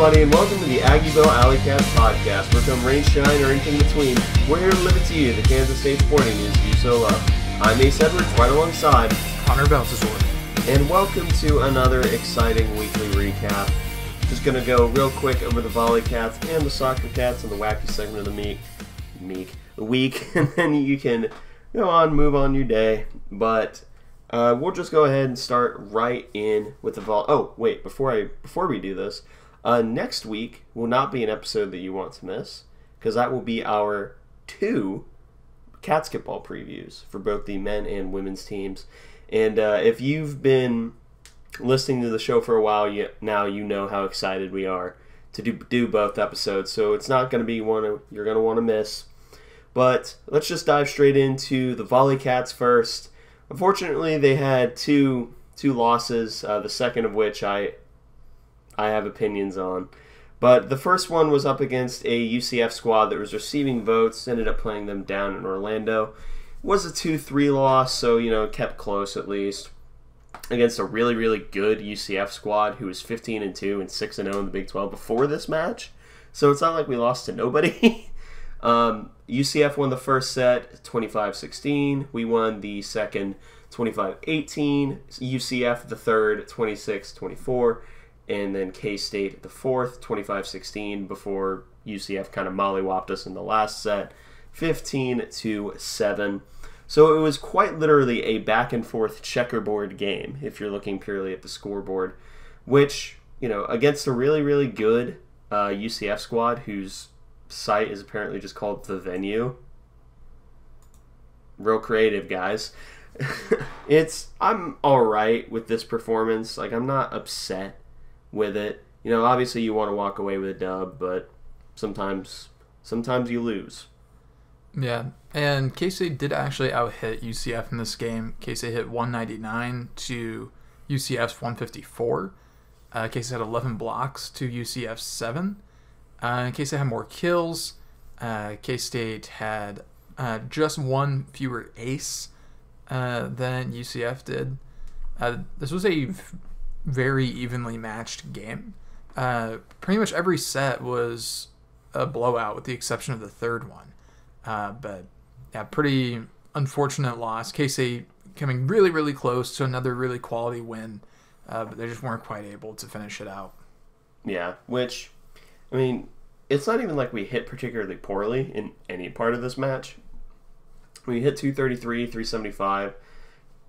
everybody, and welcome to the Aggieville Alleycats podcast, where come rain, shine, or anything between, we're here to live it to you, the Kansas State sporting news you so love. I'm Ace Edwards, right alongside Connor Beltesor. And welcome to another exciting weekly recap. Just going to go real quick over the Volley Cats and the Soccer Cats and the wacky segment of the week, and then you can go on, move on your day, but we'll just go ahead and start right in with the Volley. Oh, wait, before we do this, next week will not be an episode that you want to miss, because that will be our 2 Catsketball previews for both the men and women's teams. And if you've been listening to the show for a while, now you know how excited we are to do both episodes. So it's not going to be one you're going to want to miss. But let's just dive straight into the Volley Cats first. Unfortunately, they had two losses, the second of which I have opinions on. But the first one was up against a UCF squad that was receiving votes, ended up playing them down in Orlando. It was a 2-3 loss, so, kept close at least, against a really, really good UCF squad who was 15-2 and 6-0 in the Big 12 before this match. So it's not like we lost to nobody. UCF won the first set 25-16. We won the second 25-18. UCF the third 26-24. And then K-State the fourth 25-16 before UCF kind of mollywopped us in the last set 15-7. So it was quite literally a back and forth checkerboard game if you're looking purely at the scoreboard, which, against a really, really good UCF squad whose site is apparently just called The Venue. Real creative, guys. I'm alright with this performance. I'm not upset with it. Obviously you want to walk away with a dub, but sometimes you lose. Yeah, and K-State did actually out-hit UCF in this game. K-State hit 199 to UCF's 154. K-State had 11 blocks to UCF's 7. K-State had more kills. K-State had just one fewer ace than UCF did. This was a very evenly matched game. Pretty much every set was a blowout with the exception of the third one. But yeah, pretty unfortunate loss. K-State coming really, really close to another really quality win, but they just weren't quite able to finish it out. Yeah, which, it's not even like we hit particularly poorly in any part of this match. We hit 233, 375,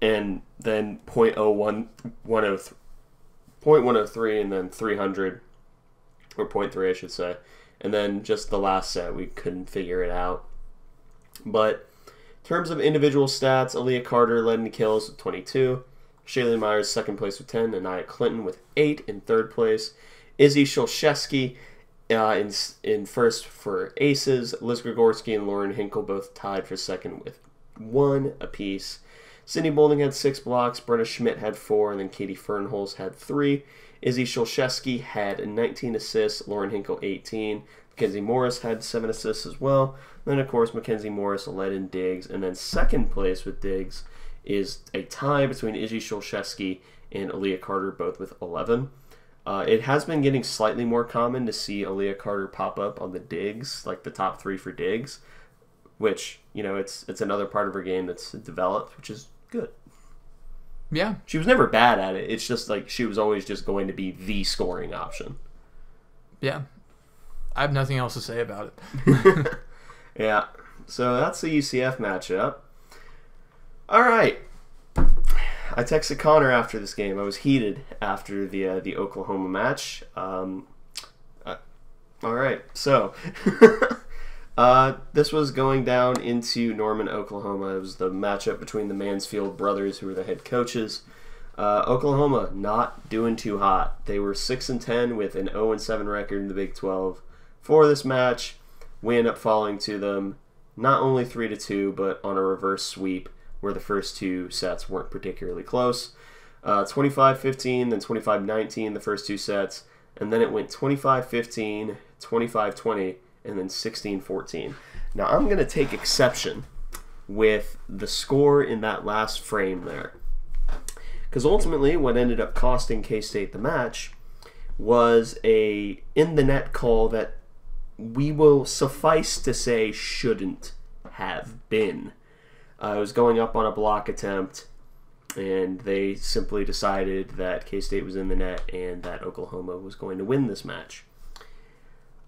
and then .103, and then 300, or .3 I should say. And then just the last set, we couldn't figure it out. But in terms of individual stats, Aaliyah Carter led in kills with 22. Shaylin Myers second place with 10. And Nia Clinton with 8 in third place. Izzy Sholszewski in first for aces. Liz Grigorski and Lauren Hinkle both tied for second with 1 apiece. Sydney Boulding had 6 blocks. Brenna Schmidt had 4. And then Katie Fernholz had 3. Izzy Sholszewski had 19 assists. Lauren Hinkle 18. Mackenzie Morris had 7 assists as well. Then, of course, Mackenzie Morris led in digs. And then second place with digs is a tie between Izzy Sholszewski and Aaliyah Carter, both with 11. It has been getting slightly more common to see Aaliyah Carter pop up on the digs, like the top 3 for digs, which, it's another part of her game that's developed, which is good. Yeah. She was never bad at it. It's just like she was always just going to be the scoring option. Yeah. I have nothing else to say about it. Yeah. So that's the UCF matchup. All right. I texted Connor after this game. I was heated after the Oklahoma match. All right. So this was going down into Norman, Oklahoma. It was the matchup between the Mansfield brothers, who were the head coaches. Oklahoma not doing too hot. They were 6-10 with an 0-7 record in the Big 12 for this match. We end up falling to them not only 3-2, but on a reverse sweep where the first 2 sets weren't particularly close. 25-15, then 25-19 the first 2 sets, and then it went 25-15, 25-20, and then 16-14. Now I'm going to take exception with the score in that last frame there, because ultimately what ended up costing K-State the match was a in-the-net call that we will suffice to say shouldn't have been. It was going up on a block attempt, and they simply decided that K-State was in the net and that Oklahoma was going to win this match.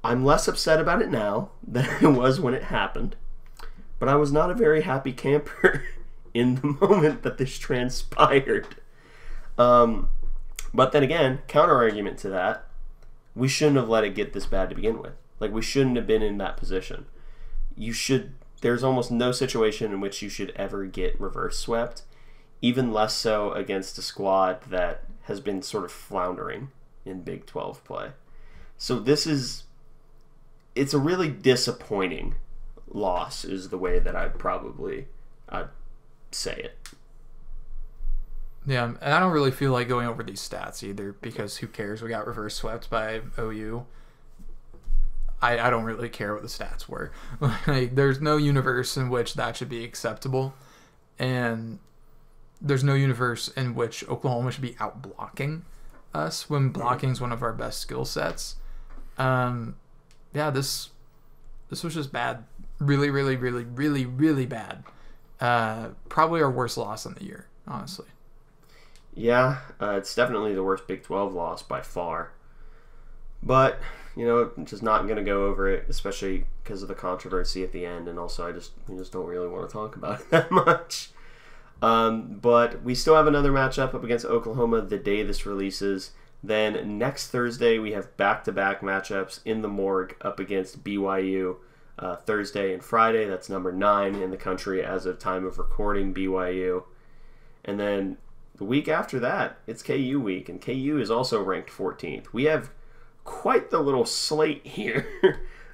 I'm less upset about it now than I was when it happened, but I was not a very happy camper in the moment that this transpired. But then again, counter-argument to that, we shouldn't have let it get this bad to begin with. Like, we shouldn't have been in that position. There's almost no situation in which you should ever get reverse swept, even less so against a squad that has been sort of floundering in Big 12 play. So it's a really disappointing loss is the way that I'd say it. Yeah, and I don't really feel like going over these stats either, because who cares? We got reverse swept by OU. I don't really care what the stats were. Like, there's no universe in which that should be acceptable, and there's no universe in which Oklahoma should be out blocking us when blocking is one of our best skill sets. Yeah, this was just bad. Really, really, really, really, really bad. Probably our worst loss in the year, honestly. Yeah, it's definitely the worst Big 12 loss by far. But, I'm just not going to go over it, especially because of the controversy at the end, and also we just don't really want to talk about it that much. But we still have another matchup up against Oklahoma the day this releases. Then next Thursday, we have back-to-back matchups in the morgue up against BYU Thursday and Friday. That's number 9 in the country as of time of recording, BYU. And then the week after that, it's KU week, and KU is also ranked 14th. We have quite the little slate here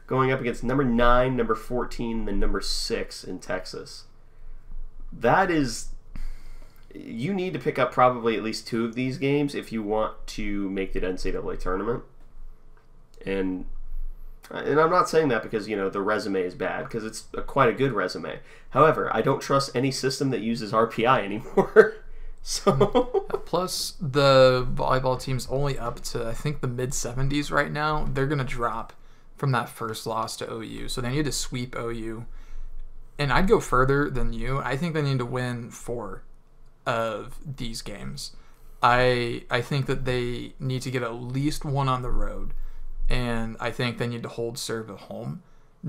going up against number 9, number 14, and then number 6 in Texas. You need to pick up probably at least 2 of these games if you want to make the NCAA tournament. And I'm not saying that because, the resume is bad, because it's quite a good resume. However, I don't trust any system that uses RPI anymore. So plus, the volleyball team's only up to, I think, the mid-70s right now. They're going to drop from that first loss to OU. So they need to sweep OU. And I'd go further than you. I think they need to win 4 of these games. I think that they need to get at least 1 on the road. And I think they need to hold serve at home,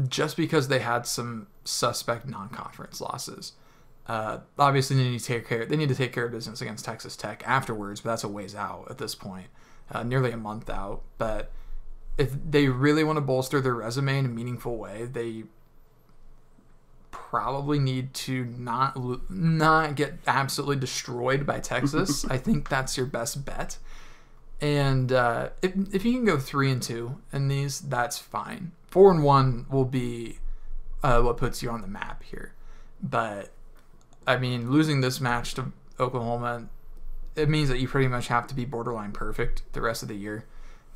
just because they had some suspect non-conference losses. Obviously, they need to take care of business against Texas Tech afterwards, but that's a ways out at this point, nearly a month out. But if they really want to bolster their resume in a meaningful way, they probably need to not get absolutely destroyed by Texas. I think that's your best bet. And if you can go 3-2 in these, that's fine. 4-1 will be what puts you on the map here. But I mean, losing this match to Oklahoma, it means that you pretty much have to be borderline perfect the rest of the year,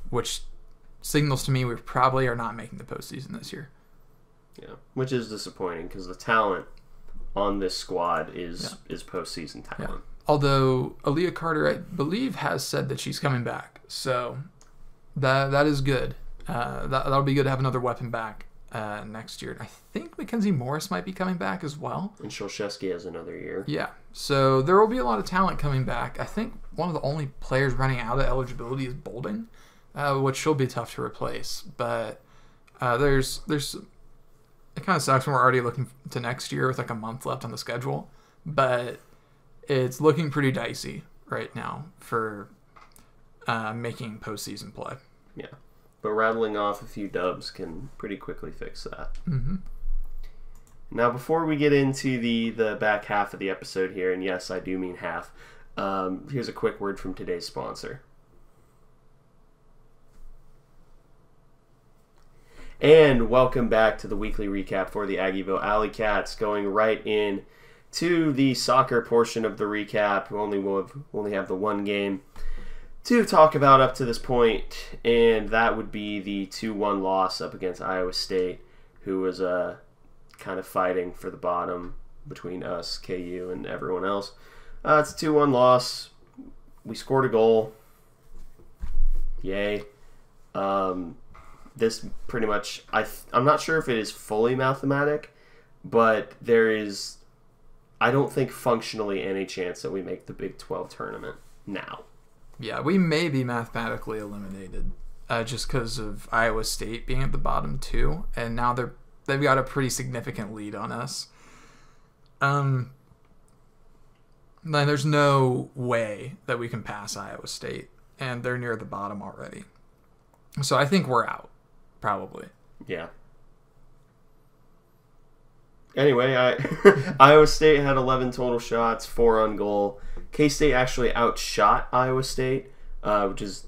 which signals to me we probably are not making the postseason this year. Yeah, which is disappointing because the talent on this squad is postseason talent. Yeah. Although Aaliyah Carter, I believe, has said that she's coming back, so that is good. That'll be good to have another weapon back next year. I think Mackenzie Morris might be coming back as well. And Shulshevsky has another year. Yeah, so there will be a lot of talent coming back. I think one of the only players running out of eligibility is Bolding, which she'll be tough to replace. But there's it kind of sucks when we're already looking to next year with like a month left on the schedule, but it's looking pretty dicey right now for making postseason play. Yeah. But rattling off a few dubs can pretty quickly fix that. Mm-hmm. Now, before we get into the back half of the episode here, and yes, I do mean half, here's a quick word from today's sponsor. And welcome back to the weekly recap for the Aggieville Alleycats, going right in to the soccer portion of the recap. We'll only have the one game to talk about up to this point, and that would be the 2-1 loss up against Iowa State, who was kind of fighting for the bottom between us, KU, and everyone else. It's a 2-1 loss. We scored a goal. Yay. This pretty much, I'm not sure if it is fully mathematic, but there is, I don't think functionally any chance that we make the Big 12 tournament now. Yeah, we may be mathematically eliminated just because of Iowa State being at the bottom too, and now they've got a pretty significant lead on us. There's no way that we can pass Iowa State, and they're near the bottom already. So I think we're out, probably. Yeah. Anyway, Iowa State had 11 total shots, 4 on goal. K-State actually outshot Iowa State, which is,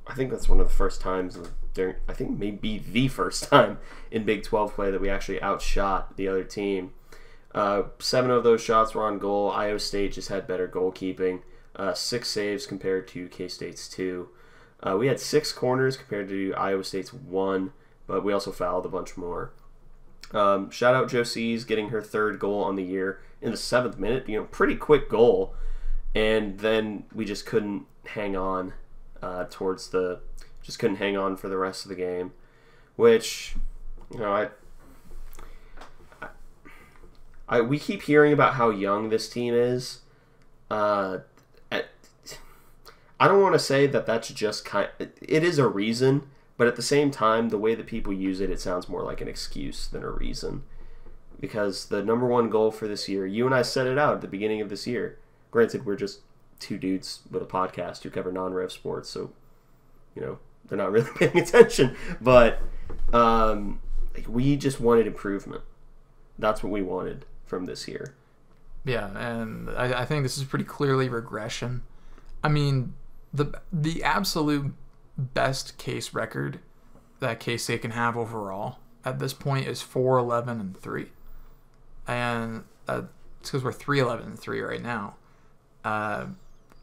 I think that's one of the first times during, I think maybe the first time in Big 12 play that we actually outshot the other team. 7 of those shots were on goal. Iowa State just had better goalkeeping. 6 saves compared to K-State's 2. We had 6 corners compared to Iowa State's 1, but we also fouled a bunch more. Shout out Josie's getting her 3rd goal on the year in the 7th minute. Pretty quick goal. And then we just couldn't hang on just couldn't hang on for the rest of the game, which, we keep hearing about how young this team is. I don't want to say that that's just it is a reason, but at the same time, the way that people use it, it sounds more like an excuse than a reason. Because the number 1 goal for this year, you and I set it out at the beginning of this year. Granted, we're just 2 dudes with a podcast who cover non-rev sports, so, they're not really paying attention. But we just wanted improvement. That's what we wanted from this year. Yeah, and I think this is pretty clearly regression. I mean, the absolute best case record that K-State can have overall at this point is 4-11-3, and it's because we're 3-11-3 right now, and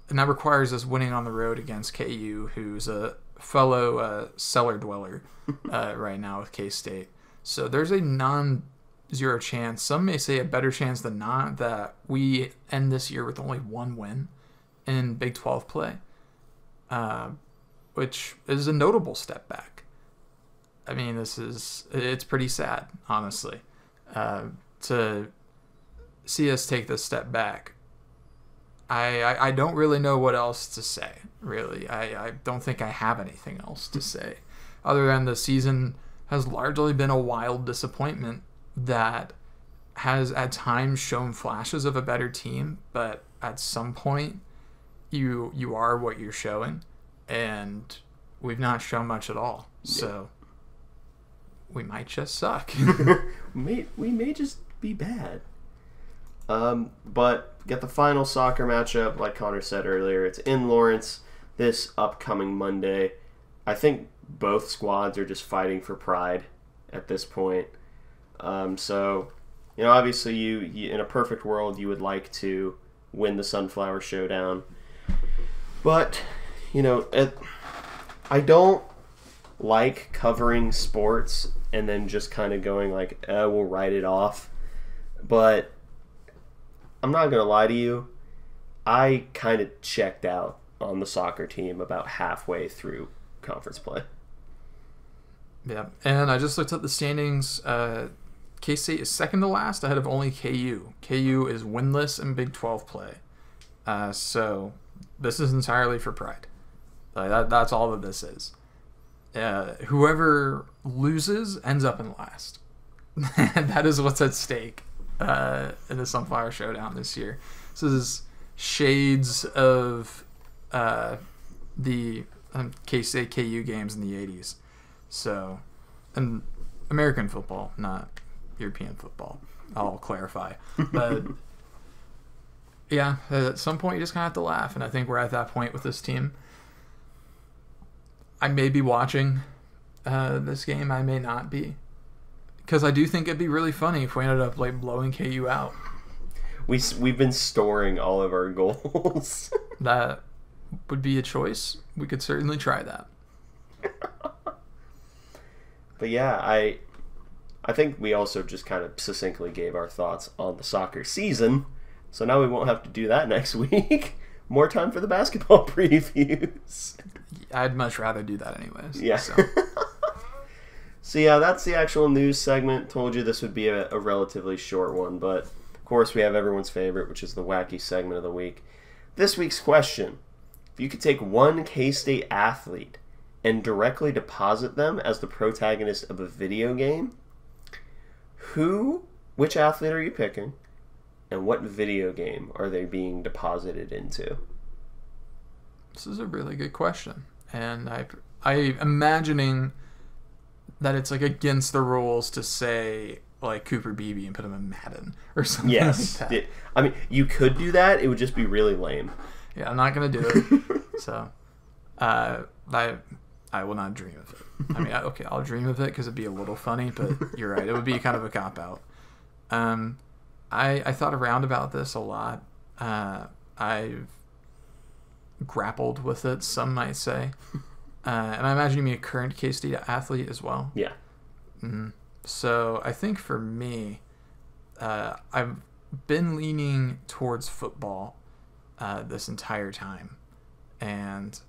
that requires us winning on the road against KU, who's a fellow cellar dweller right now with K-State. So there's a non-zero chance, some may say a better chance than not, that we end this year with only 1 win in Big 12 play, which is a notable step back. I mean, it's pretty sad, honestly, to see us take this step back. I don't really know what else to say, really. I don't think I have anything else to say, other than the season has largely been a wild disappointment that has at times shown flashes of a better team, but at some point you are what you're showing, and we've not shown much at all. So we might just suck. we may just be bad. But get the final soccer matchup, like Connor said earlier. It's in Lawrence this upcoming Monday. I think both squads are just fighting for pride at this point. So, obviously you in a perfect world, you would like to win the Sunflower Showdown. But, I don't like covering sports and then just kind of going like, we'll write it off. But I'm not going to lie to you. I kind of checked out on the soccer team about halfway through conference play. Yeah, and I just looked at the standings. K-State is second to last, ahead of only KU. KU is winless in Big 12 play. So this is entirely for pride. That's all that this is. Whoever loses ends up in last. That is what's at stake in the Sunflower Showdown this year. This is shades of the K-State KU games in the 80s. So, and American football, not European football. I'll clarify. But yeah, at some point you just kind of have to laugh, and I think we're at that point with this team. I may be watching this game. I may not be, because I do think it'd be really funny if we ended up blowing KU out. We've been storing all of our goals. That would be a choice. We could certainly try that. But yeah, I think we also just kind of succinctly gave our thoughts on the soccer season, so now we won't have to do that next week. More time for the basketball previews. I'd much rather do that anyways. Yeah. So yeah, that's the actual news segment. Told you this would be a relatively short one, but of course we have everyone's favorite, which is the wacky segment of the week. This week's question: if you could take one K-State athlete and directly deposit them as the protagonist of a video game, which athlete are you picking, and what video game are they being deposited into? This is a really good question, and I'm imagining that it's like against the rules to say like Cooper Beebe and put him in Madden or something like that. I mean, you could do that. It would just be really lame. Yeah, I'm not gonna do it. So, I will not dream of it. I mean, okay, I'll dream of it because it'd be a little funny, but you're right. It would be kind of a cop out. I thought around about this a lot. I've grappled with it, some might say. And I imagine you mean a current K-State athlete as well. Yeah. Mm-hmm. So I think for me, I've been leaning towards football this entire time. And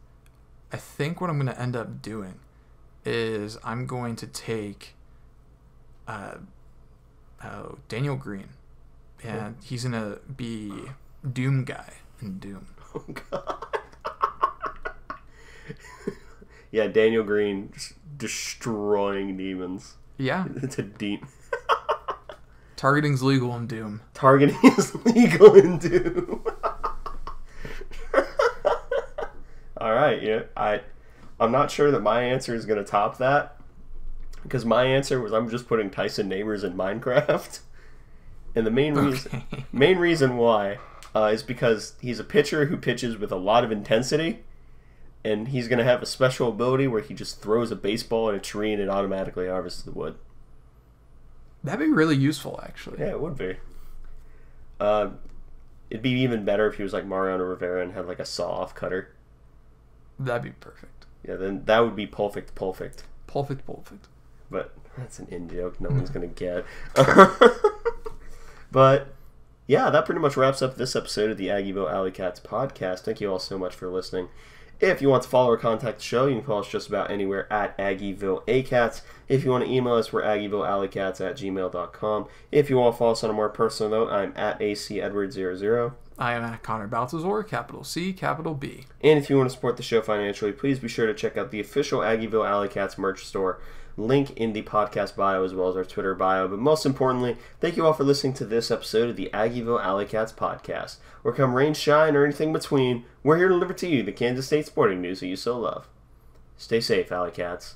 I think what I'm going to end up doing is I'm going to take Daniel Green. And he's going to be Doom guy in Doom. Oh, God. Yeah, Daniel Green just destroying demons. Yeah. It's a deep. Targeting's legal in Doom. Targeting is legal in Doom. All right, yeah. I'm not sure that my answer is going to top that, because my answer was I'm just putting Tyson Neighbors in Minecraft, and the main reason why is because he's a pitcher who pitches with a lot of intensity. And he's going to have a special ability where he just throws a baseball at a tree and it automatically harvests the wood. That'd be really useful, actually. Yeah, it would be. It'd be even better if he was like Mariano Rivera and had like a saw-off cutter. That'd be perfect. Yeah, then that would be perfect. Perfect. But that's an in-joke no one's going to get. But yeah, that pretty much wraps up this episode of the Aggieville Alleycats podcast. Thank you all so much for listening. If you want to follow or contact the show, you can follow us just about anywhere at Aggieville Alleycats. If you want to email us, we're AggieVilleAlleycats@gmail.com. If you want to follow us on a more personal note, I'm at ACEdward00. I am at Connor Baltazar, capital C, capital B. And if you want to support the show financially, please be sure to check out the official Aggieville Alleycats merch store. Link in the podcast bio as well as our Twitter bio. But most importantly, thank you all for listening to this episode of the Aggieville Alleycats podcast. Where come rain, shine, or anything between, we're here to deliver to you the Kansas State sporting news that you so love. Stay safe, Alleycats.